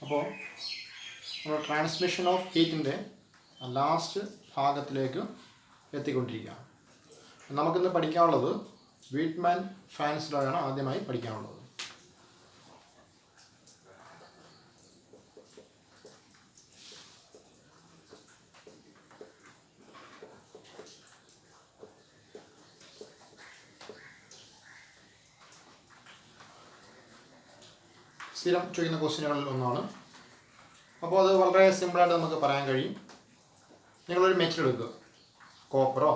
അപ്പോൾ നമ്മൾ transmission of ഹീറ്റിൻ്റെ last ഭാഗത്തിലേക്ക് എത്തിക്കൊണ്ടിരിക്കുകയാണ്. നമുക്കിന്ന് പഠിക്കാനുള്ളത് വീറ്റ്മാൻ ഫാൻസ് ലോ ആണ് ആദ്യമായി പഠിക്കാനുള്ളത്. സ്ഥിരം ചോദിക്കുന്ന ക്വസ്റ്റ്യനുകളിൽ ഒന്നാണ്. അപ്പോൾ അത് വളരെ സിമ്പിളായിട്ട് നമുക്ക് പറയാൻ കഴിയും. നിങ്ങളൊരു മെറ്റൽ എടുക്കുക, കോപ്പറോ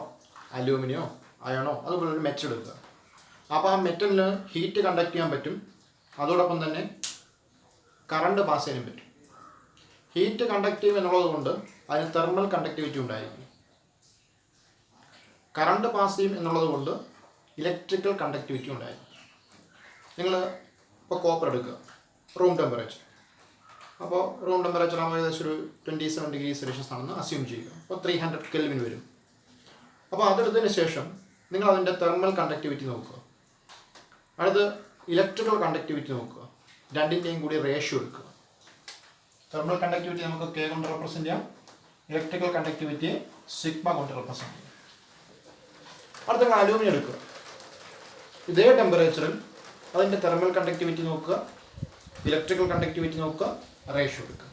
അലൂമിനിയോ അയണോ അതുപോലെ ഒരു മെറ്റൽ എടുക്കുക. അപ്പോൾ ആ മെറ്റലിന് ഹീറ്റ് കണ്ടക്ട് ചെയ്യാൻ പറ്റും, അതോടൊപ്പം തന്നെ കറണ്ട് പാസ് ചെയ്യാനും പറ്റും. ഹീറ്റ് കണ്ടക്ട് ചെയ്യും എന്നുള്ളത് കൊണ്ട് അതിന് തെർമൽ കണ്ടക്ടിവിറ്റി ഉണ്ടായിരിക്കും. കറണ്ട് പാസ് ചെയ്യും എന്നുള്ളത് കൊണ്ട് ഇലക്ട്രിക്കൽ കണ്ടക്ടിവിറ്റി ഉണ്ടായിരിക്കും. നിങ്ങൾ ഇപ്പോൾ കോപ്പർ എടുക്കുക, റൂം ടെമ്പറേച്ചർ. അപ്പോൾ റൂം ടെമ്പറേച്ചർ ആകുമ്പോൾ ഏകദേശം ഒരു 27 ഡിഗ്രി സെൽഷ്യസ് ആണെന്ന് അസ്യൂം ചെയ്യുക. അപ്പോൾ 300 കെൽവിൻ വരും. അപ്പോൾ അതെടുത്തതിന് ശേഷം നിങ്ങൾ അതിൻ്റെ തെർമൽ കണ്ടക്ടിവിറ്റി നോക്കുക. അടുത്ത് ഇലക്ട്രിക്കൽ കണ്ടക്ടിവിറ്റി നോക്കുക. രണ്ടിൻ്റെയും കൂടി റേഷ്യോ എടുക്കുക. തെർമൽ കണ്ടക്ടിവിറ്റി നമുക്ക് K കൊണ്ട് റെപ്രസെൻറ്റ് ചെയ്യാം, ഇലക്ട്രിക്കൽ കണ്ടക്ടിവിറ്റിയെ സിഗ്മ കൊണ്ട് റെപ്രസെൻറ്റ് ചെയ്യാം. അടുത്ത നിങ്ങൾ അലൂമിനിയം എടുക്കുക. ഇതേ ടെമ്പറേച്ചറിൽ അതിൻ്റെ തെർമൽ കണ്ടക്ടിവിറ്റി നോക്കുക, ഇലക്ട്രിക്കൽ കണ്ടക്ടിവിറ്റി നോക്കുക, റേഷ്യോ എടുക്കുക.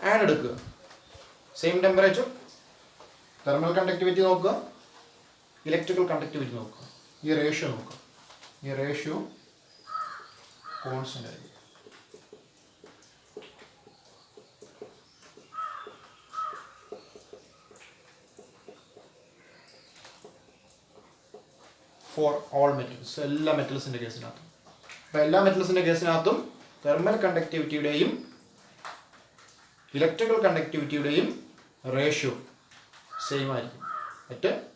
അയൺ എടുക്കുക, സെയിം ടെമ്പറേച്ചർ, തെർമൽ കണ്ടക്ടിവിറ്റി നോക്കുക, ഇലക്ട്രിക്കൽ കണ്ടക്ടിവിറ്റി നോക്കുക, ഈ റേഷ്യോ നോക്കുക. ഈ റേഷ്യോ കോൺസ്റ്റൻ്റ് ആയിരിക്കും. ഫോർ ഓൾ മെറ്റൽസ്, എല്ലാ മെറ്റൽസിൻ്റെ കേസിനകത്തും. അപ്പോൾ എല്ലാ മെറ്റൽസിൻ്റെ കേസിനകത്തും തെർമൽ കണ്ടക്ടിവിറ്റിയുടെയും ഇലക്ട്രിക്കൽ കണ്ടക്ടിവിറ്റിയുടെയും റേഷ്യോ സെയിം ആയിരിക്കും.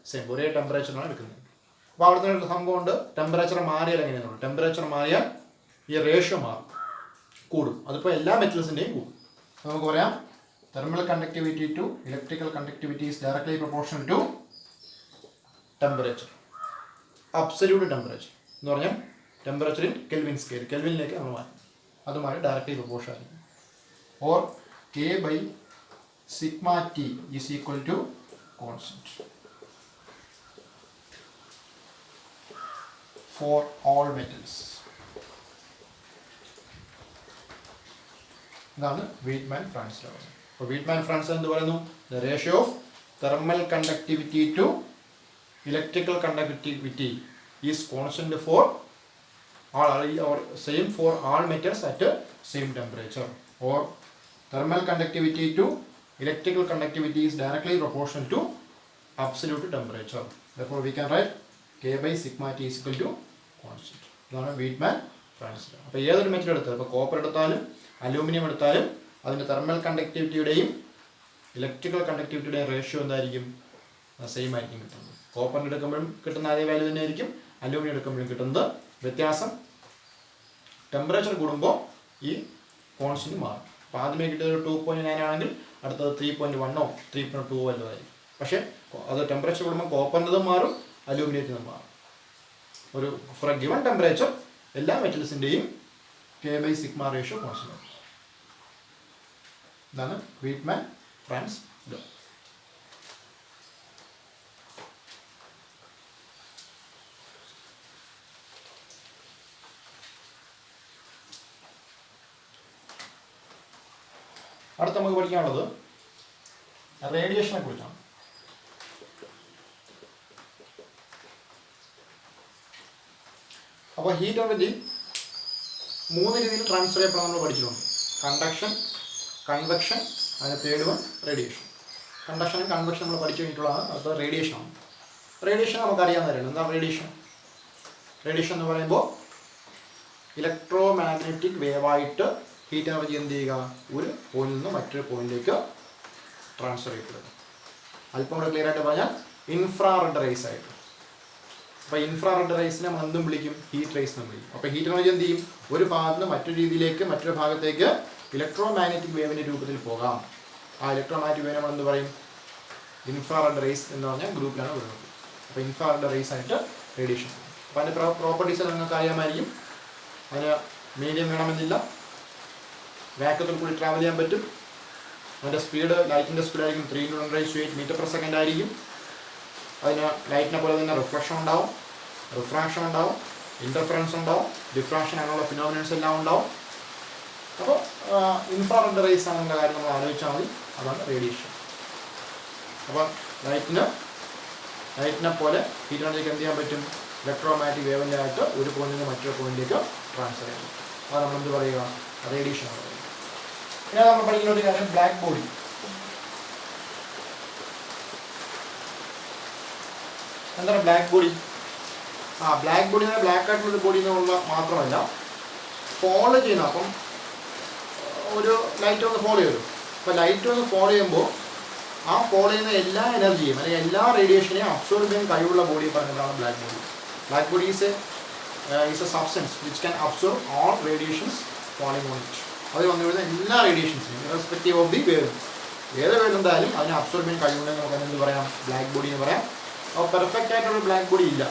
സെയിം ഒരേ ടെമ്പറേച്ചറിനാണ് എടുക്കുന്നത്. അപ്പോൾ അവിടുത്തെ ഒരു സംഭവമുണ്ട്, ടെമ്പറേച്ചർ മാറിയാൽ എങ്ങനെയാണ്? ടെമ്പറേച്ചർ മാറിയാൽ ഈ റേഷ്യോ മാറും, കൂടും. അതിപ്പോൾ എല്ലാ മെറ്റൽസിൻ്റെയും കൂടും. നമുക്ക് പറയാം thermal conductivity to electrical conductivity is directly proportional to temperature. Absolute temperature എന്ന് പറഞ്ഞാൽ ടെമ്പറേച്ചർ ഇൻ കെൽവിൻ സ്കെയിൽ, കെൽവിനിലേക്ക് നമ്മൾ മാറ്റും, അതുമായി ഡയറക്ട്ലി പ്രൊപ്പോർഷൻ ആയിരിക്കും. Or K by sigma T is equal to constant for all metals. ഇതാണ് വീറ്റ്മാൻ ഫ്രാൻസ് ലോ. അപ്പോൾ വീറ്റ്മാൻ Franz എന്ത് പറയുന്നു? The ratio of thermal conductivity to electrical conductivity is constant for all or same for all metals at same temperature, or thermal conductivity to electrical conductivity is directly proportional to absolute temperature. Therefore we can write K by sigma T is equal to constant. ഇതാണ് വീറ്റ്മാൻ France law. അപ്പോൾ ഏതൊരു metal എടുത്താലും, ഇപ്പോൾ copper എടുത്താലും aluminium എടുത്താലും അതിൻ്റെ thermal കണ്ടക്ടിവിറ്റിയുടെയും electrical കണ്ടക്ടിവിറ്റിയുടെയും ratio എന്തായിരിക്കും? Same ആയിരിക്കും കിട്ടുന്നത്. കോപ്പറിന് എടുക്കുമ്പോഴും കിട്ടുന്ന അതേ വാല്യൂ തന്നെ ആയിരിക്കും, അലൂമിനിയം എടുക്കുമ്പോഴും കിട്ടുന്നത്. വ്യത്യാസം ടെമ്പറേച്ചർ കൂടുമ്പോൾ ഈ കോൺസ്റ്റന്റ് മാറും. അപ്പോൾ ആദ്യമേ കിട്ടിയത് 2.9 ആണെങ്കിൽ അടുത്തത് 3.1 3.2 വല്ലതായിരിക്കും. പക്ഷേ അത് ടെമ്പറേച്ചർ കൂടുമ്പോൾ കോപ്പറിൻ്റെതും മാറും, അലൂമിനിയത്തിനും മാറും. ഒരു ഫോർ എ ഗിവൺ ടെമ്പറേച്ചർ എല്ലാ മെറ്റൽസിൻ്റെയും K by sigma ratio constant. ഇതാണ് വീറ്റ്മാൻ ഫ്രാൻസ് ലോ. അടുത്ത നമുക്ക് പഠിക്കാനുള്ളത് റേഡിയേഷനെ കുറിച്ചാണ്. അപ്പോൾ ഹീറ്റ് എനർജി 3 രീതിയിൽ ട്രാൻസ്ഫർ ചെയ്യപ്പെടാൻ നമ്മൾ പഠിച്ചിട്ടുണ്ട്. കണ്ടക്ഷൻ, കൺവെക്ഷൻ, അതിന് തേർഡ് വൺ റേഡിയേഷൻ. കണ്ടക്ഷനും കൺവെക്ഷൻ നമ്മൾ പഠിച്ചു കഴിഞ്ഞിട്ടുള്ളതാണ്. അത് റേഡിയേഷനാണ്. റേഡിയേഷൻ നമുക്കറിയാവുന്ന കാര്യമാണ്. എന്താ റേഡിയേഷൻ? റേഡിയേഷൻ എന്ന് പറയുമ്പോൾ ഇലക്ട്രോ മാഗ്നറ്റിക് വേവായിട്ട് ഹീറ്റ് എനർജി എന്ത് ചെയ്യുക? ഒരു പോയിന്റിൽ നിന്ന് മറ്റൊരു പോയിന്റിലേക്ക് ട്രാൻസ്ഫർ ചെയ്യപ്പെടുക. അല്പം കൂടെ ക്ലിയർ ആയിട്ട് പറഞ്ഞാൽ ഇൻഫ്രാറെഡ് റേസ് ആയിട്ട്. അപ്പോൾ ഇൻഫ്രാറെഡ് റേസിനെ നമ്മൾ എന്തും വിളിക്കും? ഹീറ്റ് റേസ് എന്ന് വിളിക്കും. അപ്പോൾ ഹീറ്റ് എനർജി എന്ത് ചെയ്യും? ഒരു ഭാഗത്ത് നിന്ന് മറ്റൊരു രീതിയിലേക്ക്, മറ്റൊരു ഭാഗത്തേക്ക് ഇലക്ട്രോ മാഗ്നറ്റിക് വേവിൻ്റെ രൂപത്തിൽ പോകാം. ആ ഇലക്ട്രോ മാഗ്നറ്റിക് വേവ് നമ്മൾ എന്ത് പറയും? ഇൻഫ്രാറെഡ് റേസ് എന്ന് പറഞ്ഞാൽ ഗ്രൂപ്പിലാണ് വരുന്നത്. അപ്പോൾ ഇൻഫ്രാറെഡ് റേസ് ആയിട്ട് റേഡിയേഷൻ. അപ്പോൾ അതിൻ്റെ പ്രോപ്പർട്ടീസ് നിങ്ങൾക്ക് അറിയാമായിരിക്കും. അതിന് മീഡിയം വേണമെന്നില്ല, വേഗത്തിൽ കൂടി ട്രാവൽ ചെയ്യാൻ പറ്റും. അതിൻ്റെ സ്പീഡ് ലൈറ്റിൻ്റെ സ്പീഡായിരിക്കും 310⁸ മീറ്റർ/സെക്കൻഡ് ആയിരിക്കും. അതിന് ലൈറ്റിനെ പോലെ തന്നെ റിഫ്ലക്ഷൻ ഉണ്ടാവും, റിഫ്രാക്ഷൻ ഉണ്ടാവും, ഇൻ്റർഫറൻസ് ഉണ്ടാവും, ഡിഫ്രാക്ഷൻ അങ്ങനെയുള്ള ഫിനോമിനൻസ് എല്ലാം ഉണ്ടാവും. അപ്പോൾ ഇൻഫ്രാറെഡ് റേസ് ആണെന്നുള്ള കാര്യം നമ്മൾ ആലോചിച്ചാൽ മതി. അതാണ് റേഡിയേഷൻ. അപ്പോൾ ലൈറ്റിനെ പോലെ ഹീറ്റ് എനർജിക്ക് എന്ത് ചെയ്യാൻ പറ്റും? ഇലക്ട്രോമാഗ്നറ്റിക് വേവൻ്റെ ആയിട്ട് ഒരു പോയിന്റിൽ നിന്ന് മറ്റൊരു പോയിന്റിലേക്ക് ട്രാൻസ്ഫർ ചെയ്യാൻ പറ്റും. അത് നമ്മൾ എന്ത് പറയുക? റേഡിയേഷൻ ആണ് പറയുക. പിന്നെ നമ്മൾ പഠിക്കുന്ന ഒരു കാര്യം ബ്ലാക്ക് ബോഡി. എന്താണ് ബ്ലാക്ക് ബോഡി? ബ്ലാക്ക് ബോഡി എന്ന് ബ്ലാക്ക് ആയിട്ടുള്ളൊരു ബോഡി എന്നുള്ള മാത്രമല്ല, ഫോളോ ചെയ്യുന്ന, അപ്പം ഒരു ലൈറ്റ് ഒന്ന് ഫോളോ ചെയ്തു. അപ്പോൾ ലൈറ്റ് ഒന്ന് ഫോളോ ചെയ്യുമ്പോൾ ആ ഫോളോ ചെയ്യുന്ന എല്ലാ എനർജിയും അല്ലെങ്കിൽ എല്ലാ റേഡിയേഷനെയും അബ്സോർബ് ചെയ്യാൻ കഴിവുള്ള ബോഡി പറയുന്നതാണ് black body. Black body is A substance which can absorb all radiations falling on it. അത് വന്നു വരുന്ന എല്ലാ റേഡിയേഷൻസിനും ഇറസ്പെക്റ്റീവ് ഓഫ് ദി വേവ്, ഏത് വേവ് എന്തായാലും അതിനെ അബ്സോർബ് ചെയ്യാൻ കഴിവുണ്ടെങ്കിൽ നമുക്ക് എന്ത് പറയാം? ബ്ലാക്ക് ബോഡി എന്ന് പറയാം. അപ്പോൾ പെർഫെക്റ്റ് ആയിട്ടുള്ള ബ്ലാക്ക് ബോഡി ഇല്ല.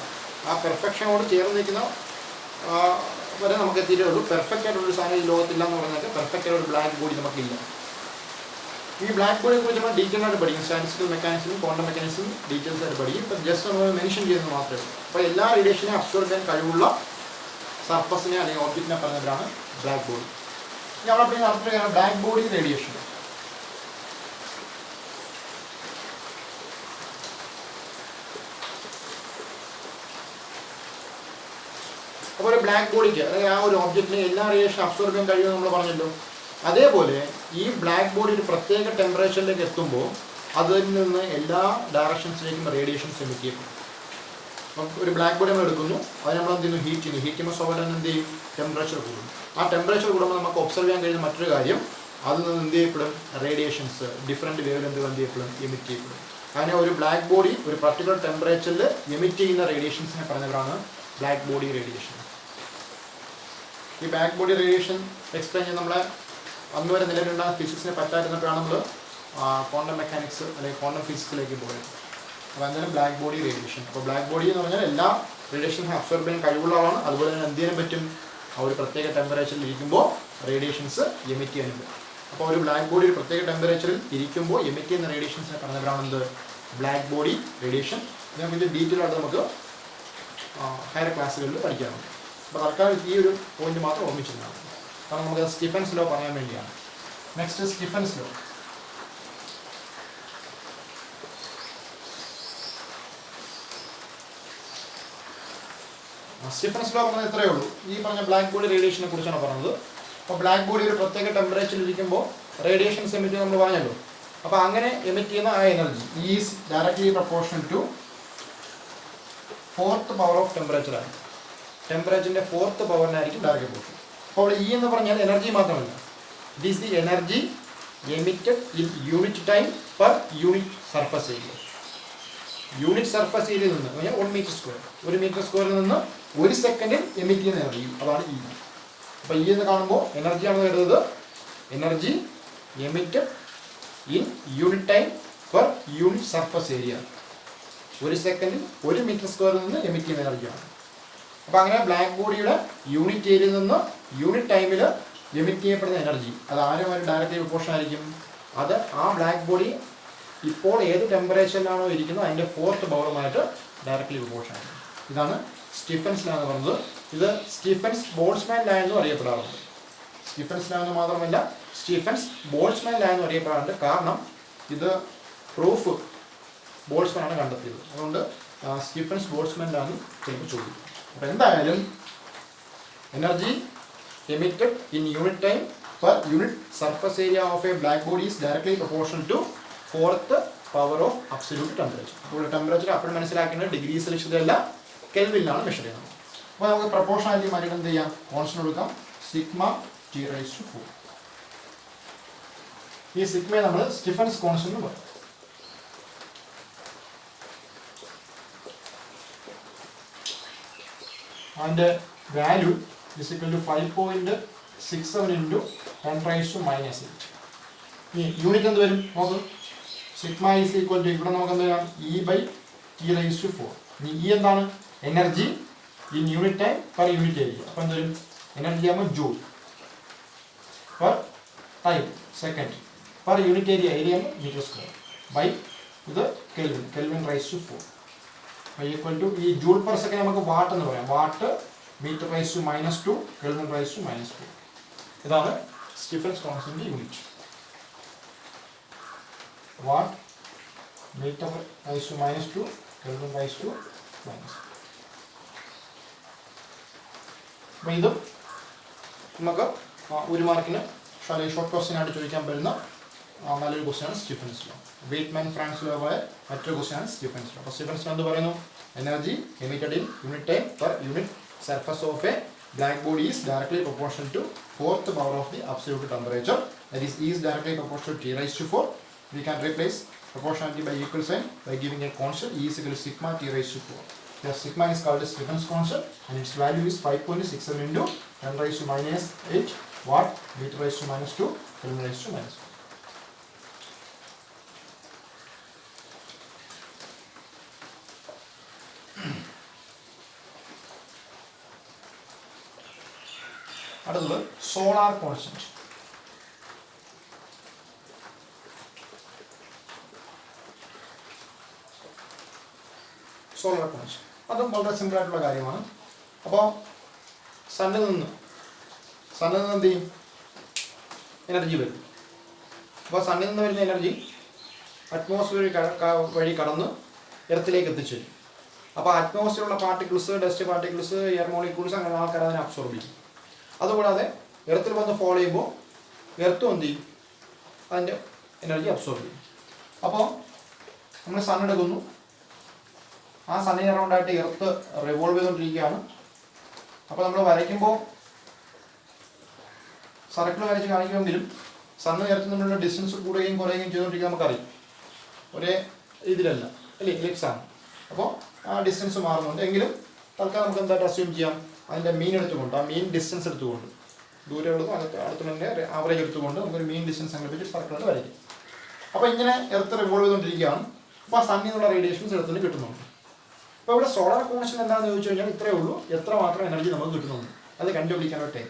ആ പെർഫെക്ഷനോട് ചേർന്ന് നിൽക്കുന്ന വരെ നമുക്ക് എത്തിയിട്ടേ ഉള്ളൂ. പെർഫെക്റ്റ് ആയിട്ടുള്ളൊരു സാധനം ഈ ലോകത്തില്ല എന്ന് പറഞ്ഞാൽ പെർഫെക്റ്റ് ആയിട്ടൊരു ബ്ലാക്ക് ബോഡി നമുക്കില്ല. ഈ ബ്ലാക്ക് ബോഡിയെ കുറിച്ച് നമ്മൾ ഡീറ്റെയിൽ ആയിട്ട് പഠിക്കും. സ്റ്റാറ്റിസ്റ്റിക്കൽ മെക്കാനിക്സും ക്വാണ്ടം മെക്കാനിക്സും ഡീറ്റെയിൽസ് ആയിട്ട് പഠിക്കും. ഇപ്പം ജസ്റ്റ് നമ്മൾ മെൻഷൻ ചെയ്യുന്നത് മാത്രമേ ഉള്ളൂ. അപ്പോൾ എല്ലാ റേഡിയേഷനെയും അബ്സോർബ് ചെയ്യാൻ കഴിവുള്ള സർഫസിനെ അല്ലെങ്കിൽ ഓബ്ജക്റ്റിനെ പറഞ്ഞവരാണ് ബ്ലാക്ക് ബോഡി. ഇനി അവിടെ പിന്നെ നടത്തുകയാണ് ബ്ലാക്ക് ബോഡി റേഡിയേഷൻ. അപ്പോൾ ഒരു ബ്ലാക്ക് ബോഡിക്ക് അല്ലെങ്കിൽ ആ ഒരു ഓബ്ജക്റ്റിന് എല്ലാ റേഡിയേഷൻ അബ്സോർബ് ചെയ്യാൻ കഴിയുമെന്ന് നമ്മൾ പറഞ്ഞല്ലോ. അതേപോലെ ഈ ബ്ലാക്ക് ബോഡി ഒരു പ്രത്യേക ടെമ്പറേച്ചറിലേക്ക് എത്തുമ്പോൾ അതിൽ നിന്ന് എല്ലാ ഡയറക്ഷൻസിലേക്കും റേഡിയേഷൻസ് എമിറ്റ് ചെയ്യപ്പെടും. അപ്പം ഒരു ബ്ലാക്ക് ബോഡി നമ്മൾ എടുക്കുന്നു, അത് നമ്മൾ എന്ത് ചെയ്യുന്നു? ഹീറ്റ് ചെയ്യുന്നു. ഹീറ്റ് ചെയ്യുമ്പോൾ സ്വാഭാവികം എന്ത് ചെയ്യും? ടെമ്പറേച്ചർ കൂടും. ആ ടെമ്പറേച്ചർ കൂടുമ്പോൾ നമുക്ക് ഒബ്സർവ് ചെയ്യാൻ കഴിയുന്ന മറ്റൊരു കാര്യം, അതിൽ നിന്ന് എന്ത് ചെയ്യപ്പെടും? റേഡിയേഷൻസ് ഡിഫറെൻറ്റ് വേവിൽ എന്ത് ചെയ്യപ്പെടും? എമിറ്റ് ചെയ്യപ്പെടും. അങ്ങനെ ഒരു ബ്ലാക്ക് ബോഡി ഒരു പർട്ടിക്കുലർ ടെമ്പറേച്ചറിൽ എമിറ്റ് ചെയ്യുന്ന റേഡിയേഷൻസിനെ പറഞ്ഞവരാണ് ബ്ലാക്ക് ബോഡി റേഡിയേഷൻ. ഈ ബ്ലാക്ക് ബോഡി റേഡിയേഷൻ എക്സ്പ്ലെയിൻ ചെയ്യാൻ നമ്മളെ അന്ന് വരെ നിലവിലുണ്ടാകുന്ന ഫിസിക്സിനെ പറ്റാതിരുന്നപ്പോഴാണ് നമ്മൾ ക്വാണ്ടം മെക്കാനിക്സ് അല്ലെങ്കിൽ ക്വാണ്ടം ഫിസിക്സിലേക്ക് പോയത്. അപ്പോൾ എന്തായാലും ബ്ലാക്ക് ബോഡി റേഡിയേഷൻ. അപ്പോൾ ബ്ലാക്ക് ബോഡി എന്ന് പറഞ്ഞാൽ എല്ലാ റേഡിയേഷൻസും അബ്സോർബ് ചെയ്യാൻ കഴിവുള്ളതാണ്. അതുപോലെ തന്നെ എന്ത് ചെയ്യാൻ പറ്റും? ആ ഒരു പ്രത്യേക ടെമ്പറേച്ചറിൽ ഇരിക്കുമ്പോൾ റേഡിയേഷൻസ് എമിറ്റ് ചെയ്യാനും പറ്റും. അപ്പോൾ ഒരു ബ്ലാക്ക് ബോഡി ഒരു പ്രത്യേക ടെമ്പറേച്ചറിൽ ഇരിക്കുമ്പോൾ എമിറ്റ് ചെയ്യുന്ന റേഡിയേഷൻസിനെ പറഞ്ഞവരാണ് എന്ത്? Black body radiation. നമുക്ക് ഇത് ഡീറ്റെയിൽ ആയിട്ട് നമുക്ക് ഹയർ ക്ലാസ്സുകളിൽ പഠിക്കാറുണ്ട്. അപ്പോൾ തൽക്കാലം ഈ ഒരു പോയിന്റ് മാത്രം ഓർമ്മിച്ചിരുന്നതാണ്. കാരണം നമുക്ക് സ്റ്റീഫൻസ് ലോ പറയാൻ വേണ്ടിയാണ്. Next Stefan's law. Stefan's law പറഞ്ഞത് ഇത്രയേ ഉള്ളൂ. ഈ പറഞ്ഞ ബ്ലാക്ക് ബോഡി റേഡിയേഷനെ കുറിച്ചാണ് പറഞ്ഞത്. അപ്പോൾ ബ്ലാക്ക് ബോഡി ഒരു പ്രത്യേക ടെമ്പറേച്ചറിൽ ഇരിക്കുമ്പോൾ റേഡിയേഷൻസ് എമിറ്റ് നമ്മൾ പറഞ്ഞല്ലോ. അപ്പോൾ അങ്ങനെ എമിറ്റ് ചെയ്യുന്ന ആ energy is directly proportional to 4th power of ടെമ്പറേച്ചറാണ്. ടെമ്പറേച്ചറിൻ്റെ 4th പവറിനായിരിക്കും ഡയറക്റ്റ് പ്രൊപ്പോർഷൻ. അപ്പോൾ ഈ എന്ന് പറഞ്ഞാൽ എനർജി മാത്രമല്ല, it is the energy emitted in unit time per unit surface area. Unit surface ഏരിയയിൽ നിന്ന് പറഞ്ഞാൽ 1 മീറ്റർ സ്ക്വയർ, 1 മീറ്റർ സ്ക്വയറിൽ നിന്ന് 1 സെക്കൻഡിൽ എമിറ്റ് ചെയ്യുന്ന എനർജി, അതാണ് ഇ. അപ്പോൾ ഇ എന്ന് കാണുമ്പോൾ എനർജിയാണെന്ന് കരുതുന്നത് energy emitted in unit time per unit surface area. 1 സെക്കൻഡിൽ 1 മീറ്റർ സ്ക്വയറിൽ നിന്ന് എമിറ്റ് ചെയ്യുന്ന എനർജിയാണ്. അപ്പോൾ അങ്ങനെ ബ്ലാക്ക് ബോഡിയുടെ യൂണിറ്റ് ഏരിയയിൽ നിന്ന് യൂണിറ്റ് ടൈമിൽ എമിറ്റ് ചെയ്യപ്പെടുന്ന എനർജി അത് ആരുമായിട്ട് ഡയറക്റ്റ്ലി പ്രൊപ്പോർഷൻ ആയിരിക്കും. അത് ആ ബ്ലാക്ക് ബോഡി ഇപ്പോൾ ഏത് ടെമ്പറേച്ചറിലാണോ ഇരിക്കുന്നത് അതിൻ്റെ 4th പവറുമായിട്ട് ഡയറക്റ്റ്ലി പ്രൊപ്പോർഷൻ ആയിരിക്കും. ഇതാണ് സ്റ്റീഫൻസ് ലോ എന്ന് പറയുന്നത്. ഇത് സ്റ്റീഫൻസ് ബോൾട്സ്മാൻ ലോ എന്നും അറിയപ്പെടാറുണ്ട്. സ്റ്റീഫൻസ് ലോ എന്ന് മാത്രമല്ല സ്റ്റീഫൻസ് ബോൾട്സ്മാൻ ലോ എന്നും അറിയപ്പെടാറുണ്ട്. കാരണം ഇത് പ്രൂഫ് ബോൾട്സ്മാൻ ആണ് കണ്ടെത്തിയത്. അതുകൊണ്ട് സ്റ്റീഫൻസ് ബോൾട്സ്മാൻ ലോ എന്ന് ചിലപ്പോൾ ചോദിക്കും. അപ്പോൾ എന്തായാലും energy emitted in unit time per unit surface area of a black body is directly proportional to 4th power of absolute temperature. അപ്പോൾ ടെമ്പറേച്ചർ അപ്പോൾ മനസ്സിലാക്കുന്നത് ഡിഗ്രി സെൽഷ്യസിലല്ല കെൽവിനിലാണ് മെഷർ ചെയ്യുന്നത്. അപ്പോൾ നമുക്ക് പ്രൊപ്പോർഷണാലിറ്റി മാറ്റി എന്ത് ചെയ്യാം? കോൺസ്റ്റന്റ് കൊടുക്കാം, സിഗ്മ ടി റൈസ് ടു 4. ഈ സിഗ്മയെ നമ്മൾ സ്റ്റീഫൻസ് കോൺസ്റ്റന്റ് പറയും. അതിൻ്റെ value is equal to 5.67 into 10 raised to minus 8. ഈ യൂണിറ്റ് എന്ത് വരും നോക്ക്? സിഗ്മ ഈസ് ഈക്വൽ ടു ഇവിടെ നമുക്ക് എന്ത് ചെയ്യാം? E by T raise to 4. ഇനി ഇ എന്താണ്? Energy in unit time per unit area. അപ്പോൾ എന്ത് വരും? എനർജി ആകുമ്പോൾ joule per time second per unit area meter square by ഇത് Kelvin raised to 4 by equal to ഈ joule per second നമുക്ക് watt എന്ന് പറയാം. watt meter raised to -2 Kelvin raised to -4. ഇതാണ് Stefan's constant unit. watt meter raised to -2 Kelvin raised to -4. അപ്പോൾ ഇത് നമുക്ക് ഒരു മാർക്കിന് ഷോർട്ട് ക്വസ്റ്റ്യൻ ആയിട്ട് ചോദിക്കാൻ പറ്റുന്ന നല്ലൊരു ക്വസ്റ്റ്യനാണ് സ്റ്റീഫൻസ് ലോ. വെയ്റ്റ്മാൻ ഫ്രാൻസ് ലോ പോലെ മറ്റൊരു ക്വസ്റ്റ്യനാണ് സ്റ്റീഫൻസ് ലോ. അപ്പോൾ സ്റ്റീഫൻസ് ലോ എന്ത് പറയുന്നു? Energy emitted in unit time per unit surface of A black body is directly proportional to fourth power of the absolute temperature, that is E is directly proportional to T raised to 4. We can replace proportionality by equal sign by giving a constant E is equal to sigma T raised to 4. The sigma is called as Stefan's constant and its value is 5.67 into 10 raised to -8 watt meter raised to -2 Kelvin raised to -4. അടുത്തത് solar constant. Solar constant അതും വളരെ simple ആയിട്ടുള്ള കാര്യമാണ്. അപ്പോൾ സണ്ണിൽ നിന്ന് എന്ത് ചെയ്യും? Energy വരും. അപ്പോൾ സണ്ണിൽ നിന്ന് വരുന്ന എനർജി അറ്റ്മോസ്ഫിയർ വഴി കടന്ന് എർത്തിലേക്ക് എത്തിച്ചേരും. അപ്പോൾ അറ്റ്മോസ്ഫിയറിലുള്ള particles, dust particles, air molecules അങ്ങനെ ആൾക്കാർ അതിനെ അബ്സോർബ് ചെയ്യും. അതുകൂടാതെ എർത്തിൽ വന്ന് ഫോളോ ചെയ്യുമ്പോൾ എർത്തും എന്ത് ചെയ്യും? അതിൻ്റെ എനർജി അബ്സോർബ് ചെയ്യും. അപ്പോൾ നമ്മൾ സൺ എടുക്കുന്നു, ആ സണ്ണിന് അറൗണ്ടായിട്ട് എർത്ത് റിവോൾവ് ചെയ്തുകൊണ്ടിരിക്കുകയാണ്. അപ്പോൾ നമ്മൾ വരയ്ക്കുമ്പോൾ സർക്കിൾ വരച്ച് കാണിക്കുമെങ്കിലും സണ്ണ് എർത്ത് തമ്മിലുള്ള ഡിസ്റ്റൻസ് കൂടുകയും കുറയുകയും ചെയ്തുകൊണ്ടിരിക്കുക നമുക്കറിയാം. ഒരേ ഇതിലല്ല അല്ലേ, എലിപ്സാണ്. അപ്പോൾ ആ ഡിസ്റ്റൻസ് മാറുന്നുണ്ട്. എങ്കിലും തൽക്കാലം നമുക്ക് എന്തായിട്ട് അസ്യൂം ചെയ്യാം? അതിൻ്റെ മീൻ എടുത്തുകൊണ്ട്, ആ മീൻ ഡിസ്റ്റൻസ് എടുത്തുകൊണ്ട്, ദൂരെയുള്ളതും അടുത്തുള്ളതിൻ്റെ ആവറേജ് എടുത്തുകൊണ്ട് നമുക്കൊരു മീൻ ഡിസ്റ്റൻസ് സംഘടിപ്പിച്ച് സർക്കിളിൽ വരയ്ക്കും. അപ്പോൾ ഇങ്ങനെ എർത്ത് റിവോൾവ് ചെയ്തുകൊണ്ടിരിക്കുകയാണ്. അപ്പോൾ ആ സണ്ണിൽ നിന്നുള്ള റേഡിയേഷൻസ് എർത്തിന് കിട്ടുന്നുണ്ട്. അപ്പോൾ ഇവിടെ സോളാർ കോൺസ്റ്റന്റ് എന്താണെന്ന് ചോദിച്ചു കഴിഞ്ഞാൽ ഇത്രയേ ഉള്ളൂ, എത്രമാത്രം എനർജി നമുക്ക് കിട്ടുന്നുണ്ട് അത് കണ്ടുപിടിക്കാനുള്ള ടൈം.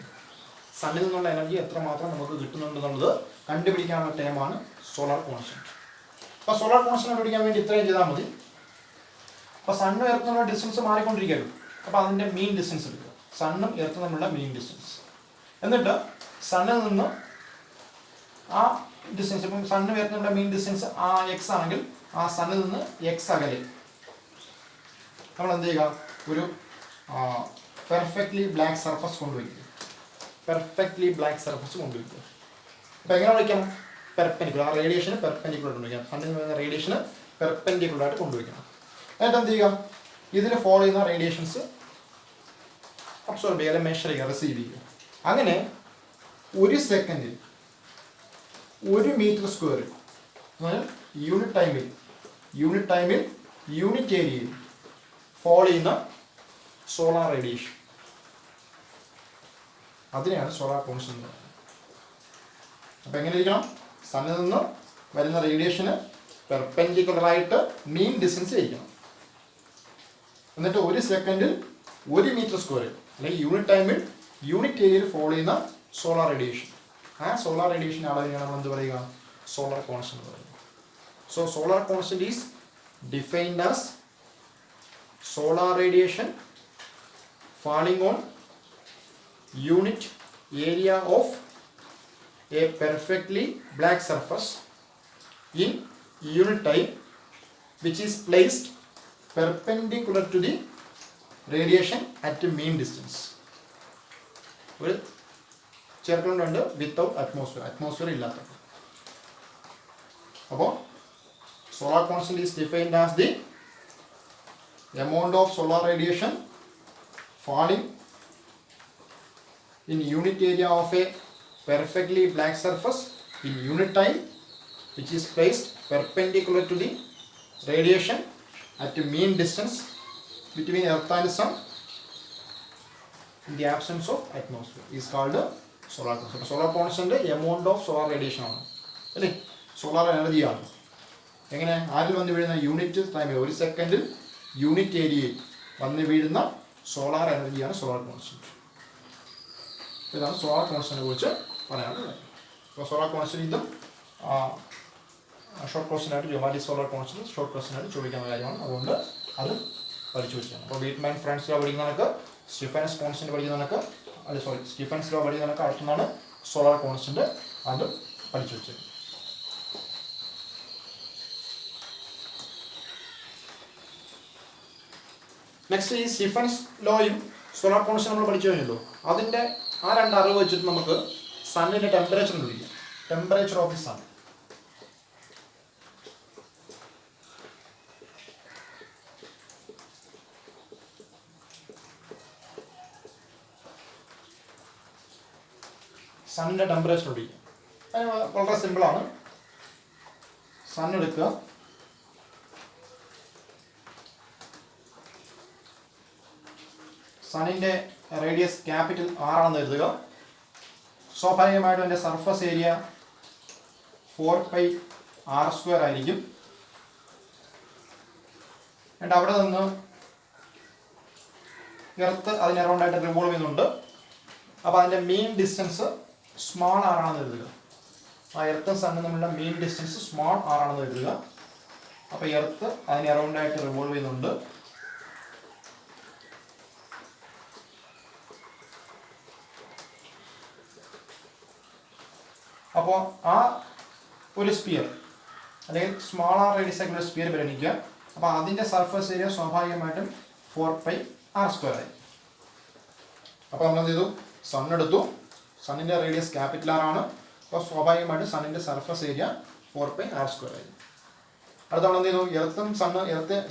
സണ്ണിൽ നിന്നുള്ള എനർജി എത്രമാത്രം നമുക്ക് കിട്ടുന്നുണ്ടെന്നുള്ളത് കണ്ടുപിടിക്കാനുള്ള ടൈമാണ് സോളാർ കോൺസ്റ്റന്റ്. അപ്പോൾ സോളാർ കോൺസ്റ്റന്റ് കണ്ടുപിടിക്കാൻ വേണ്ടി ഇത്രയും ചെയ്താൽ മതി. അപ്പോൾ സണ്ണും എർത്തും തമ്മിലുള്ള ഡിസ്റ്റൻസ് മാറിക്കൊണ്ടിരിക്കുകയുള്ളൂ. അപ്പോൾ അതിൻ്റെ മീൻ ഡിസ്റ്റൻസ് എടുക്കുക, സണ്ണും എർത്തും തമ്മിലുള്ള മീൻ ഡിസ്റ്റൻസ്. എന്നിട്ട് സണ്ണിൽ നിന്ന് ആ ഡിസ്റ്റൻസ്, ഇപ്പം സണ്ണും എർത്തും തമ്മിലുള്ള മീൻ ഡിസ്റ്റൻസ് ആ എക്സ് ആണെങ്കിൽ ആ സണ്ണിൽ നിന്ന് എക്സ് അകലെ നമ്മൾ എന്ത് ചെയ്യുക? ഒരു പെർഫെക്റ്റ്ലി ബ്ലാക്ക് സർഫസ് കൊണ്ടുവയ്ക്കുക. പെർഫെക്റ്റ്ലി ബ്ലാക്ക് സർഫസ് കൊണ്ടുവയ്ക്കുക. അപ്പോൾ എങ്ങനെ വയ്ക്കണം? പെർപെൻഡിക്കുലർ, ആ റേഡിയേഷന് പെർപെൻഡിക്കുലർ കൊണ്ടുവയ്ക്കണം. സണ്ണിൽ നിന്ന് വരുന്ന റേഡിയേഷന് പെർപെൻഡിക്കുലർ ആയിട്ട് കൊണ്ടുവയ്ക്കണം. എന്നിട്ട് എന്ത് ചെയ്യുക? ഇതിൽ ഫോളോ ചെയ്യുന്ന റേഡിയേഷൻസ് അബ്സോർബ് ചെയ്യുക, അല്ലെങ്കിൽ മെഷർ ചെയ്യുക, റിസീവ് ചെയ്യുക. അങ്ങനെ ഒരു സെക്കൻഡിൽ 1 മീറ്റർ സ്ക്വയർ, യൂണിറ്റ് ടൈമിൽ യൂണിറ്റ് ഏരിയയിൽ ഫോളോ ചെയ്യുന്ന സോളാർ റേഡിയേഷൻ, അതിനെയാണ് സോളാർ കോൺസ്റ്റന്റ് എന്ന് പറയുന്നത്. അപ്പോൾ എങ്ങനെ ഇരിക്കണം? സണ്ണിൽ നിന്ന് വരുന്ന റേഡിയേഷന് പെർപെൻഡിക്കുലറായിട്ട് മീൻ ഡിസ്റ്റൻസ് ആയിരിക്കണം. എന്നിട്ട് ഒരു സെക്കൻഡിൽ 1 മീറ്റർ സ്ക്വയർ അല്ലെങ്കിൽ യൂണിറ്റ് ടൈമിൽ യൂണിറ്റ് ഏരിയയിൽ ഫോളോ ചെയ്യുന്ന സോളാർ റേഡിയേഷൻ, ആ സോളാർ റേഡിയേഷൻ അളവിനെയാണ് നമ്മൾ എന്ത് പറയുക? സോളാർ കോൺസ്റ്റന്റ് എന്ന് പറയുന്നത്. So solar constant is defined as solar radiation falling on unit area of a perfectly black surface in unit time which is placed perpendicular to the radiation at a mean distance. ഒരു ചേർക്കുന്നുണ്ട് without atmosphere ഇല്ലാത്ത. അപ്പോൾ solar constant is defined as the amount of solar radiation falling in unit area of a perfectly black surface in unit time which is placed perpendicular to the radiation at a mean distance between earth and sun in the absence of atmosphere is called solar constant. Solar constant amount of solar radiation ആണ് അല്ലേ, solar energy ആണ്. എങ്ങനെ? ആരിൽ വന്ന് വീഴുന്ന unit ടൈമിൽ, ഒരു സെക്കൻഡിൽ യൂണിറ്റ് ഏരിയയിൽ വന്ന് വീഴുന്ന സോളാർ എനർജിയാണ് സോളാർ കോൺസ്റ്റന്റ്. ഇതാണ് സോളാർ കോൺസ്റ്റന്റിനെ കുറിച്ച് പറയാനുള്ളത്. അപ്പോൾ സോളാർ കോൺസ്റ്റന്റ് ഇതും ഷോർട്ട് ക്വസ്റ്റ്യൻ ആയിട്ട് what is solar constant short question ആയിട്ട് ചോദിക്കുന്ന കാര്യമാണ്. അതുകൊണ്ട് അത് പഠിച്ചു വെച്ചാണ്. അപ്പോൾ വീറ്റ്മാൻ ഫ്രാൻസ് ലോ പഠിക്കുന്നവർക്ക് സ്റ്റീഫൻസ് കോൺസ്റ്റന്റ് പഠിക്കുന്നവർക്ക് സ്റ്റീഫൻസ് ലോ പഠിക്കുന്നവർക്ക് അടുത്തുനിന്നാണ് സോളാർ കോൺസ്റ്റന്റ് അത് പഠിച്ചു വെച്ചത്. നെക്സ്റ്റ് ഈ സ്റ്റീഫൻസ് ലോയും സോളാർ കോൺസ്റ്റന്റ് നമ്മൾ പഠിച്ചു കഴിഞ്ഞല്ലോ. അതിൻ്റെ ആ രണ്ട് അറിവ് വെച്ചിട്ട് നമുക്ക് സണ്ണിൻ്റെ ടെമ്പറേച്ചർ കണ്ടുപിടിക്കാം. Temperature of the sun. സണ്ണിൻ്റെ ടെമ്പറേച്ചർ കണ്ടുപിടിക്കാം. അതിന് വളരെ സിമ്പിളാണ്. സൺ എടുക്കുക, സണ്ണിൻ്റെ റേഡിയസ് ക്യാപിറ്റൽ R ആണെന്ന് കരുതുക. സ്വാഭാവികമായിട്ടും അതിൻ്റെ സർഫസ് ഏരിയ 4πr² ആയിരിക്കും. എന്നിട്ട് അവിടെ നിന്ന് എർത്ത് അതിന് അറൗണ്ടായിട്ട് റിവോൾവ് ചെയ്യുന്നുണ്ട്. അപ്പോൾ അതിൻ്റെ മെയിൻ ഡിസ്റ്റൻസ് സ്മോൾ r ആണെന്ന് കരുതുക. ആ എർത്തും സണ്ണും തമ്മിലുള്ള മെയിൻ ഡിസ്റ്റൻസ് സ്മോൾ r ആണെന്ന് കരുതുക. അപ്പോൾ എർത്ത് അതിന് അറൗണ്ടായിട്ട് റിവോൾവ് ചെയ്യുന്നുണ്ട്. അപ്പോൾ ആ ഒരു സ്പിയർ അല്ലെങ്കിൽ സ്മോൾ r റേഡിയസ് ആയിട്ടുള്ള സ്പിയർ പരിഗണിക്കുക. അപ്പോൾ അതിൻ്റെ സർഫസ് ഏരിയ സ്വാഭാവികമായിട്ടും 4πr² ആയി. അപ്പോൾ നമ്മൾ എന്ത് ചെയ്തു? സൺ എടുത്തു. സണ്ണിൻ്റെ റേഡിയസ് ക്യാപിറ്റൽ R ആണ്. അപ്പോൾ സ്വാഭാവികമായിട്ടും സണ്ണിൻ്റെ സർഫസ് ഏരിയ 4πr² ആയി. അടുത്ത നമ്മൾ എന്ത് ചെയ്തു?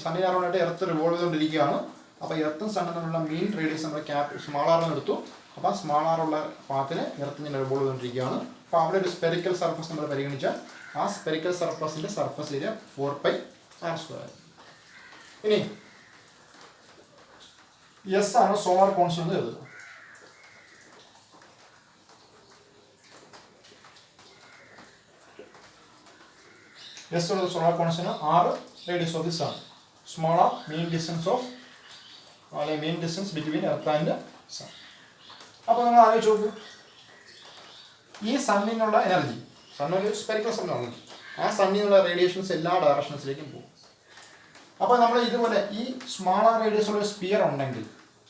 സണ്ണിന് അറൗണ്ടായിട്ട് എർത്ത് റിവോൾവ് ചെയ്തുകൊണ്ടിരിക്കുകയാണ്. അപ്പോൾ എർത്തും സണ്ണും തമ്മിലുള്ള മെയിൻ റേഡിയസ് നമ്മൾ സ്മോൾ r എടുത്തു. അപ്പോൾ സ്മോൾ r ഉള്ള പാത്തിൽ എർത്തിന് റിവോൾവ് ചെയ്തുകൊണ്ടിരിക്കുകയാണ്. അപ്പോൾ അവിടെ ഒരു സ്പെറിക്കൽ സർഫസ് നമ്മൾ പരിഗണിച്ചാൽ ആ സ്പെറിക്കൽ സർഫസിൻ്റെ സർഫസ് ഏരിയ 4πr². ഇനി S ആണ് സോളാർ കോൺസ്റ്റന്റ് എന്ന് കരുതുക. S ഉള്ളത് solar constant R radius of the sun, small r mean distance between earth and sun. അപ്പോൾ നമ്മൾ ആലോചിച്ച് നോക്കൂ, ഈ സണ്ണിനുള്ള എനർജി, സണ്ണൊരു സ്പെറിക്കൽ സണ്ണാണ്, ആ സണ്ണിനുള്ള റേഡിയേഷൻസ് എല്ലാ ഡയറക്ഷൻസിലേക്കും പോകും. അപ്പോൾ നമ്മൾ ഇതുപോലെ ഈ സ്മോൾ r റേഡിയസ് ഉള്ള ഒരു സ്പിയർ ഉണ്ടെങ്കിൽ,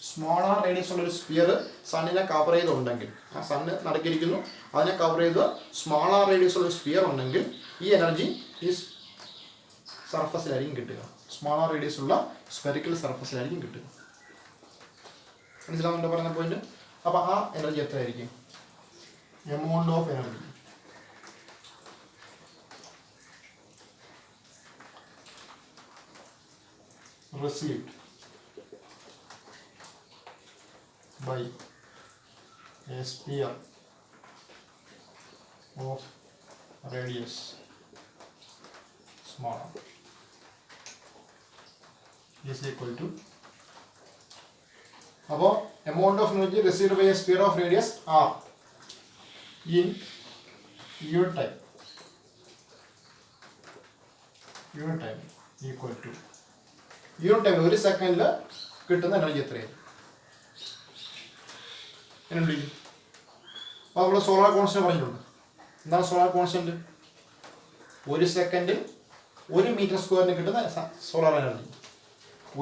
സ്മോൾ r റേഡിയസ് ഉള്ള ഒരു സ്പിയർ സണ്ണിനെ കവർ ചെയ്തുണ്ടെങ്കിൽ, ആ സണ്ണ് നടക്കിയിരിക്കുന്നു അതിനെ കവർ ചെയ്ത് സ്മോൾ r റേഡിയസ് ഉള്ള ഒരു സ്പിയർ ഉണ്ടെങ്കിൽ ഈ എനർജി ഈ സർഫസിലായിരിക്കും കിട്ടുക. സ്മോൾ r റേഡിയസ് ഉള്ള സ്പെറിക്കൽ സർഫസിലായിരിക്കും കിട്ടുക. മനസ്സിലാവുന്നുണ്ടോ പറയുന്ന പോയിന്റ്? അപ്പോൾ ആ എനർജി എത്രയായിരിക്കും? Amount of energy received by a sphere of radius small r is equal to, അപ്പോൾ amount of energy received by a sphere of radius r in unit time equal to unit ടൈമിൽ ഒരു സെക്കൻഡിൽ കിട്ടുന്ന energy എത്രയായിരിക്കും? എന്നുണ്ട്. അപ്പോൾ നമ്മൾ solar constant പറഞ്ഞിട്ടുണ്ട്. എന്താണ് സോളാർ കോൺസ്റ്റന്റ്? ഒരു സെക്കൻഡിൽ 1 മീറ്റർ സ്ക്വയറിന് കിട്ടുന്ന സോളാർ എനർജി.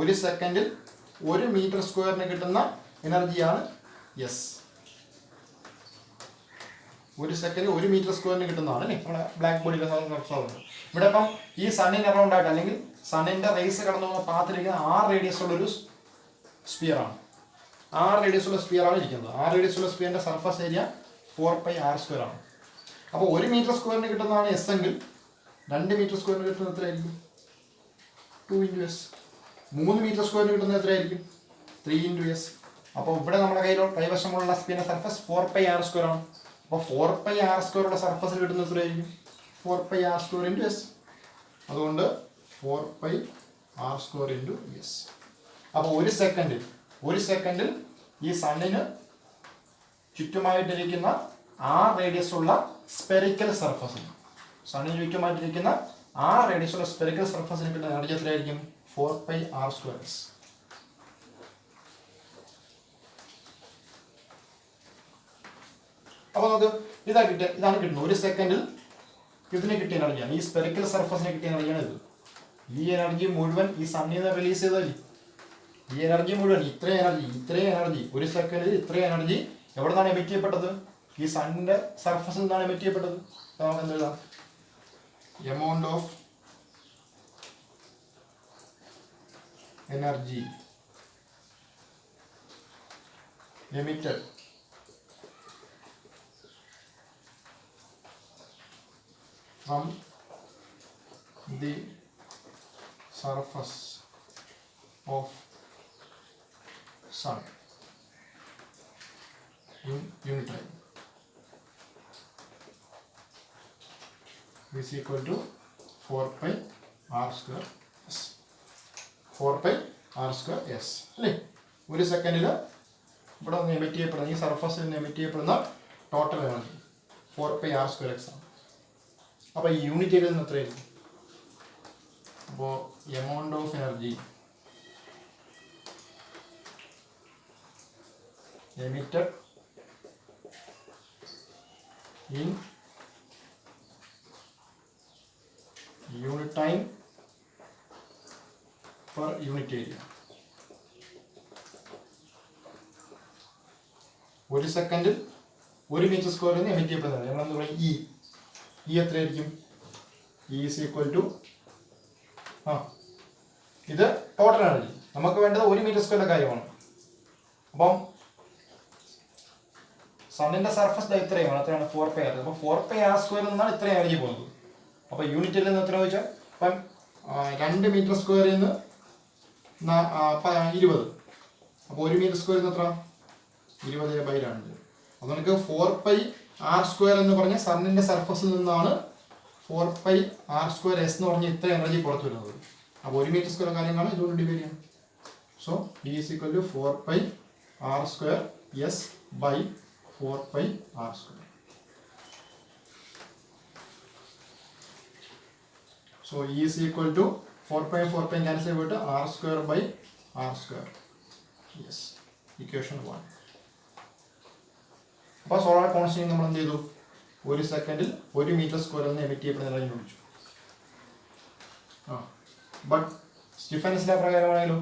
ഒരു സെക്കൻഡിൽ 1 മീറ്റർ സ്ക്വയറിന് കിട്ടുന്ന എനർജിയാണ് എസ്. ഒരു സെക്കൻഡിൽ 1 മീറ്റർ സ്ക്വയറിന് കിട്ടുന്നതാണ് അല്ലേ നമ്മുടെ ബ്ലാക്ക് ബോഡിയിലെ സാധനം. ഇവിടെ ഇപ്പം ഈ സണ്ണിന് അറൗണ്ട് ആയിട്ട് അല്ലെങ്കിൽ സണ്ണിൻ്റെ റേസ് കടന്നു പോകുന്ന പാത്തിരിക്കുന്ന R റേഡിയസ് ഉള്ളൊരു സ്പിയർ ആണ്. R റേഡിയസ് ഉള്ള സ്പിയർ ആണ് ഇരിക്കുന്നത്. R റേഡിയസ് ഉള്ള സ്പിയറിൻ്റെ സർഫസ് ഏരിയ 4πr² ആണ്. അപ്പോൾ 1 മീറ്റർ സ്ക്വയറിന് കിട്ടുന്നതാണ് എസ് എങ്കിൽ 2 മീറ്റർ സ്ക്വയറിന് കിട്ടുന്നത് എത്രയായിരിക്കും? 2 × s. 3 മീറ്റർ സ്ക്വയറിന് കിട്ടുന്നത് എത്രയായിരിക്കും? 3 × s. അപ്പോൾ ഇവിടെ നമ്മുടെ കൈവശമുള്ള സ്പിയറിൻ്റെ സർഫസ് 4πr² ആണ്. അപ്പോൾ 4πr² ഉള്ള സർഫസിൽ കിട്ടുന്നത് എത്രയായിരിക്കും? 4πr² × s. അതുകൊണ്ട് 4πr² × s. അപ്പോൾ ഒരു സെക്കൻഡിൽ ഈ സണ്ണിന് ചുറ്റുമായിട്ടിരിക്കുന്ന R റേഡിയസ് ഉള്ള സ്പെറിക്കൽ സർഫസിന്, സണ്ണിന് ചുറ്റുമായിട്ടിരിക്കുന്ന R റേഡിയസ് ഉള്ള സ്പെറിക്കൽ സർഫസിന് കിട്ടുന്ന എനർജി എത്രയായിരിക്കും? 4πr². അപ്പോൾ നമുക്ക് ഇതാണ് കിട്ടുന്നത്. ഒരു സെക്കൻഡിൽ ഇതിന് കിട്ടിയ എനർജിയാണ്, ഈ സ്പെറിക്കൽ സർഫസിന് കിട്ടിയ എനർജിയാണ് ഇത്. ഈ എനർജി മുഴുവൻ ഈ സണ്ണിൽ നിന്ന് റിലീസ് ചെയ്തല്ലേ. ഈ എനർജി മുഴുവൻ ഇത്രയും എനർജി ഒരു സെക്കൻഡിൽ ഇത്രയും എനർജി എവിടെ നിന്നാണ് എമിറ്റ് ചെയ്യപ്പെട്ടത്? ഈ സണ്ണിന്റെ സർഫസിൽ നിന്നാണ് എമിറ്റ് ചെയ്യപ്പെട്ടത്. നമുക്ക് എന്തെഴുതാം? Amount of energy emitted from the surface of sun in unit time is equal to 4 pi r square s. 4 pi r square s അല്ലേ. ഒരു സെക്കൻഡിൽ ഇവിടെ നിന്ന് എമിറ്റ് ചെയ്യപ്പെടുന്ന ഈ സർഫസിൽ നിന്ന് എമിറ്റ് ചെയ്യപ്പെടുന്ന total energy 4 pi r square x ആണ്. അപ്പോൾ ഈ യൂണിറ്റ് ഏരിയയിൽ നിന്ന് എത്രയായിരിക്കും? അപ്പോൾ amount of energy emitted in unit time per unit area. ഒരു സെക്കൻഡിൽ 1 മീറ്റർ സ്ക്വയറിൽ നിന്ന് എമിറ്റ് ചെയ്യപ്പെടുന്നത് നമ്മളെന്ത് പറയും? ഈ എത്രയായിരിക്കും? ഇ ഈസ് ഈക്വൽ ടു ഇത് ടോട്ടൽ എനർജി. നമുക്ക് വേണ്ടത് 1 മീറ്റർ സ്ക്വയറിന്റെ കാര്യമാണ്. അപ്പം സണ്ണിന്റെ സർഫസ് ഇത്രയാണ്, എത്രയാണ്? 4 pi r. അപ്പോൾ 4 pi r സ്ക്വയറിൽ നിന്നാണ് ഇത്രയും എനർജി പോകുന്നത്. അപ്പോൾ യൂണിറ്റിൽ നിന്ന് എത്ര വെച്ചാൽ ഇപ്പം 2 മീറ്റർ സ്ക്വയറിൽ നിന്ന് 20. അപ്പോൾ 1 മീറ്റർ സ്ക്വയറിൽ നിന്ന് എത്ര? 20/2. അപ്പോൾ നമുക്ക് 4 pi r സ്ക്വയർ എന്ന് പറഞ്ഞ സണ്ണിന്റെ സർഫസിൽ നിന്നാണ് 4 pi r സ്ക്വയർ s എന്ന് പറഞ്ഞ ഇത്ര എനർജി പുറത്തു വരുന്നത്. അപ്പോൾ 1 മീറ്റർ സ്ക്വയർ കാര്യമാണ് ഇതുകൊണ്ട് ഡിവൈഡ് ചെയ്യാം. So d is equal to 4 pi r square s by 4 pi r square. So E is equal to 4 pi cancel ചെയ്തിട്ട് r square by r square. Yes, equation 1. അപ്പോൾ solar constant നമ്മൾ എന്ത് ചെയ്തു? ഒരു സെക്കൻഡിൽ 1 മീറ്റർ സ്ക്വയറിൽ നിന്ന് എമിറ്റ് ചെയ്യപ്പെടുന്ന എനർജി വിളിച്ചു. ബട്ട് സ്റ്റീഫൻസ് ലോ പ്രകാരമാണല്ലോ,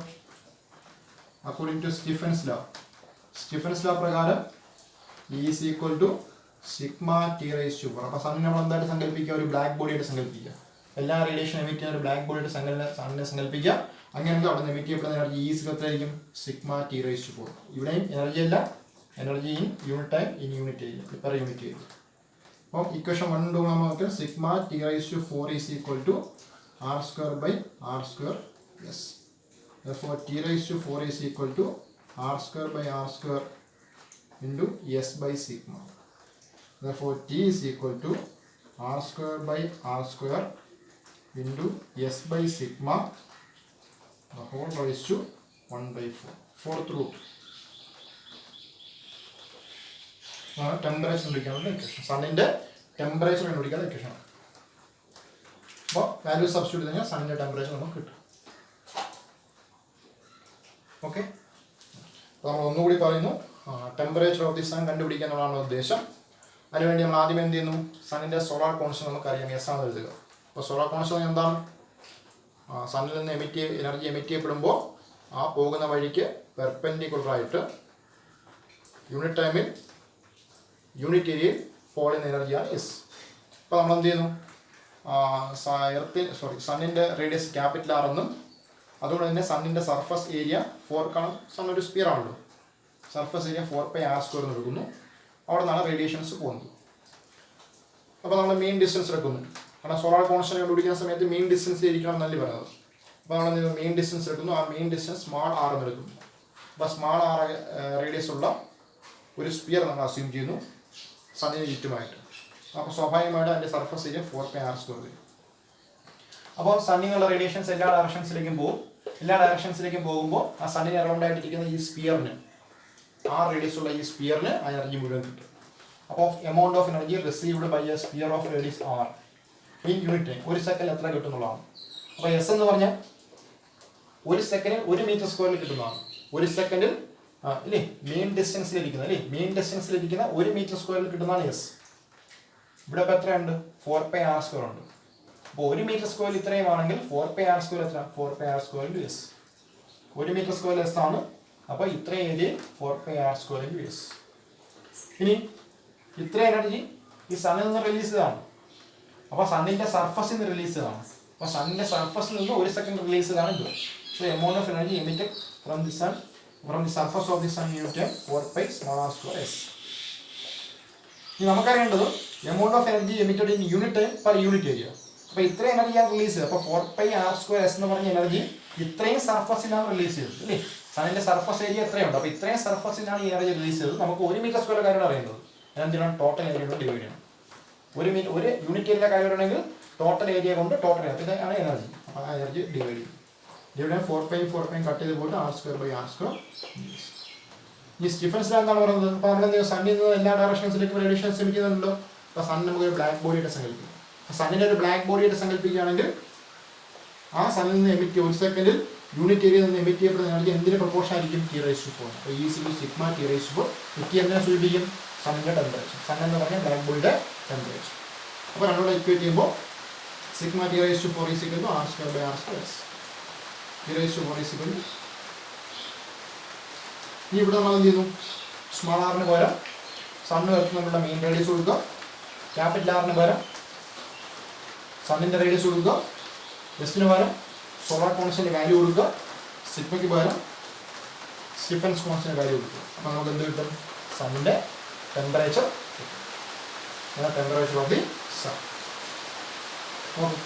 അക്കോർഡിംഗ് ടു സ്റ്റീഫൻസ് ലോ പ്രകാരം E is equal to sigma t raised to 4. അപ്പോൾ സണ്ണിനെ നമ്മൾ എന്തായിട്ട് സങ്കല്പിക്കുക? ഒരു ബ്ലാക്ക് ബോഡി ആയിട്ട് സങ്കല്പിക്കുക. എല്ലാ റേഡിയേഷൻ എമിറ്റ് ചെയ്യുന്ന ഒരു ബ്ലാക്ക് ബോഡി ആയിട്ട് സണ്ണിനെ സങ്കല്പിക്കുക. അങ്ങനെയെങ്കിൽ അവിടെ നിന്ന് എമിറ്റ് ചെയ്യപ്പെടുന്ന എനർജി E എത്രയായിരിക്കും? Sigma T raise to 4. ഇവിടെയും എനർജി അല്ല, energy in unit time in unit area per unit area. അപ്പോൾ ഇക്വേഷൻ 1 നമുക്ക് sigma T raise to 4 is equal to r square by r square s. Therefore t raised to 4 is equal to r square by r square into s by sigma. Therefore t is equal to r square by r square into s by sigma the whole raised to 1 by 4. Fourth root. Temperature കണ്ടുപിടിക്കാനുള്ള equation, സണ്ണിന്റെ temperature കണ്ടുപിടിക്കാനുള്ള equation. അപ്പോൾ value substitute ചെയ്ത് കഴിഞ്ഞാൽ സണ്ണിന്റെ temperature നമുക്ക് കിട്ടും. Okay, അപ്പോൾ നമ്മൾ ഒന്നുകൂടി പറയുന്നു, ടെമ്പറേച്ചർ ഓഫ് ദി സൺ കണ്ടുപിടിക്കുക എന്നുള്ളതാണ് ഉദ്ദേശം. അതിനുവേണ്ടി നമ്മൾ ആദ്യം എന്ത് ചെയ്യുന്നു? സണ്ണിന്റെ സോളാർ കോൺസ്റ്റന്റ് നമുക്കറിയാം, എസ് ആണ് എഴുതുക. അപ്പോൾ സോളാർ കോൺസ്റ്റന്റ് എന്താണ്? സണ്ണിൽ നിന്ന് എനർജി എമിറ്റ് ചെയ്യപ്പെടുമ്പോൾ ആ പോകുന്ന വഴിക്ക് പെർപെൻഡിക്കുലർ ആയിട്ട് യൂണിറ്റ് ടൈമിൽ യൂണിറ്റ് ഏരിയയിൽ ഫോൾ ചെയ്യുന്ന എനർജിയാണ് എസ്. അപ്പോൾ നമ്മൾ എന്ത് ചെയ്യുന്നു? സണ്ണിൻ്റെ റേഡിയസ് ക്യാപിറ്റൽ ആർ എന്നും അതുകൊണ്ട് തന്നെ സണ്ണിൻ്റെ സർഫസ് ഏരിയ 4 കാണും. സൺ ഒരു സ്പിയർ ആണല്ലോ, surface area 4 pi r square എന്ന് എടുക്കുന്നു. അവിടെ നിന്നാണ് റേഡിയേഷൻസ് പോകുന്നത്. അപ്പോൾ നമ്മൾ മെയിൻ ഡിസ്റ്റൻസ് എടുക്കുന്നു. കാരണം സോളാർ കോൺസ്റ്റന്റ് കണ്ടുപിടിക്കുന്ന സമയത്ത് മെയിൻ ഡിസ്റ്റൻസ് ഇരിക്കണം എന്നല്ലേ പറയുന്നത്. അപ്പോൾ നമ്മൾ മെയിൻ ഡിസ്റ്റൻസ് എടുക്കുന്നു. ആ മെയിൻ ഡിസ്റ്റൻസ് സ്മാൾ ആർ എന്ന് എടുക്കുന്നു. അപ്പോൾ സ്മാൾ ആർ റേഡിയസ് ഉള്ള ഒരു സ്പിയർ നമ്മൾ അസ്യൂം ചെയ്യുന്നു സണ്ണിന് ചുറ്റുമായിട്ട്. അപ്പോൾ സ്വാഭാവികമായിട്ട് അതിൻ്റെ surface area 4 pi r square വരും. അപ്പോൾ സണ്ണിനുള്ള റേഡിയേഷൻസ് എല്ലാ ഡയറക്ഷൻസിലേക്കും പോകും. എല്ലാ ഡയറക്ഷൻസിലേക്കും പോകുമ്പോൾ ആ സണ്ണിന് അറൗണ്ട് ആയിട്ടിരിക്കുന്ന ഈ സ്പിയറിന്, ആ റേഡിയസ് ഉള്ള ഈ സ്പിയറിന് ആ എനർജി മുഴുവൻ കിട്ടും. അപ്പോൾ amount of energy received by a sphere of radius R in unit time, ഒരു സെക്കൻഡിൽ എത്ര കിട്ടുന്നുള്ളതാണ്. അപ്പോൾ എസ് എന്ന് പറഞ്ഞാൽ ഒരു സെക്കൻഡിൽ 1 മീറ്റർ സ്ക്വയറിൽ കിട്ടുന്നതാണ്. ഒരു സെക്കൻഡിൽ ഇല്ലേ മെയിൻ ഡിസ്റ്റൻസിലിരിക്കുന്ന അല്ലേ മെയിൻ ഡിസ്റ്റൻസിലിരിക്കുന്ന 1 മീറ്റർ സ്ക്വയറിൽ കിട്ടുന്നതാണ് എസ്. ഇവിടെ ഇപ്പോൾ എത്രയുണ്ട് 4πr² ഉണ്ട്. അപ്പോൾ 1 മീറ്റർ സ്ക്വയറിൽ ഇത്രയും ആണെങ്കിൽ 4πr² എത്ര 4πr² എസ്. 1 മീറ്റർ സ്ക്വയറിൽ എസ് ആണ്. അപ്പോൾ ഇത്രയും ഏരിയ 4πr² എസ്. ഇനി ഇത്ര എനർജി ഈ സണ്ണിൽ നിന്ന് റിലീസ് ചെയ്താണ്. അപ്പോൾ സണ്ണിന്റെ സർഫസിൽ നിന്ന് റിലീസ് ചെയ്താണ്. അപ്പോൾ സണ്ണിന്റെ സർഫസിൽ നിന്ന് 1 സെക്കൻഡ് റിലീസ് ചെയ്താണ് ഇത്. So amount of energy emitted from the sun from the surface of the sun unit 4πr². ഇനി നമുക്കറിയേണ്ടത് amount of energy emitted in unit time per unit area. അപ്പോൾ ഇത്ര എനർജിയാണ് റിലീസ് ചെയ്തത്. അപ്പോൾ 4πr² എന്ന് പറഞ്ഞ എനർജി ഇത്രയും സർഫസിനാണ് റിലീസ് ചെയ്തത് അല്ലേ. സണ്ണിന്റെ സർഫസ് ഏരിയ എത്രയുണ്ട്. അപ്പോൾ ഇത്രയും സർഫസിനാണ് ഈ എനർജി റിലീസ് ചെയ്തത്. നമുക്ക് 1 മീറ്റർ സ്ക്വയർ കാര്യമാണ് അറിയേണ്ടത്. എന്തിനാണ് ടോട്ടൽ ഏരിയ കൊണ്ട് ഡിവൈഡ് ചെയ്യണം. 1 യൂണിറ്റ് ഏരിയ കാര്യമാണെങ്കിൽ ടോട്ടൽ ഏരിയ കൊണ്ട് ടോട്ടൽ ഇതാണ് എനർജി. അപ്പോൾ ആ എനർജി ഡിവൈഡ് ചെയ്യും. ഡിവൈഡ് 4π കട്ട് ചെയ്ത് പോയിട്ട് r²/r². ഈ സ്റ്റീഫൻസ് എന്താണ് പറയുന്നത്. അപ്പോൾ നമ്മൾ സണ്ണിൽ നിന്ന് എല്ലാ ഡയറക്ഷൻസിലേക്ക് റേഡിയേഷൻസ് എമിറ്റ് ചെയ്യുന്നുണ്ടല്ലോ. അപ്പോൾ സണ്ണിന് നമുക്ക് ഒരു ബ്ലാക്ക് ബോഡിയായിട്ട് സങ്കല്പിക്കാം. സണ്ണിനെ ഒരു ബ്ലാക്ക് ബോഡിയായിട്ട് സങ്കല്പിക്കുകയാണെങ്കിൽ ആ സണ്ണിൽ നിന്ന് എമിറ്റ് 1 സെക്കൻഡിൽ യൂണിറ്റ് ഏരിയയിൽ നിന്ന് എമിറ്റ് ചെയ്യപ്പെടുന്ന എനർജി എന്തിന് പ്രൊപ്പോർഷൻ ആയിരിക്കും T⁴. അപ്പോൾ സിഗ്മ T⁴. T എന്തിനെ സൂചിപ്പിക്കും സണ്ണിന്റെ ടെമ്പറേച്ചർ. സൺ എന്ന് പറഞ്ഞാൽ ബ്ലാക്ക് ബോഡിയുടെ ടെമ്പറേച്ചർ. അപ്പോൾ രണ്ടോടെ ഇക്വേറ്റ് ചെയ്യുമ്പോൾ സിഗ്മ T⁴ r²/r². T⁴ ഈ ഇവിടെ നമ്മൾ എന്ത് ചെയ്യുന്നു സ്മോൾ ആറിന് പകരം സണ്ണ് വെച്ച് നമ്മളുടെ മെയിൻ റേഡിയസ് കൊടുക്കുക. ക്യാപിറ്റൽ ആറിന് പകരം സണ്ണിൻ്റെ റേഡിയസ് കൊടുക്കുക. എസിന് പകരം സോളാർ കോൺസ്റ്റന്റ് വാല്യൂ കൊടുക്കുക. സിഗ്മയ്ക്ക് പകരം സ്റ്റീഫൻസ് കോൺസ്റ്റന്റ് വാല്യൂ കൊടുക്കുക. അപ്പോൾ നമുക്ക് എന്ത് കിട്ടും സണ്ണിൻ്റെ temperature of the sun. Okay.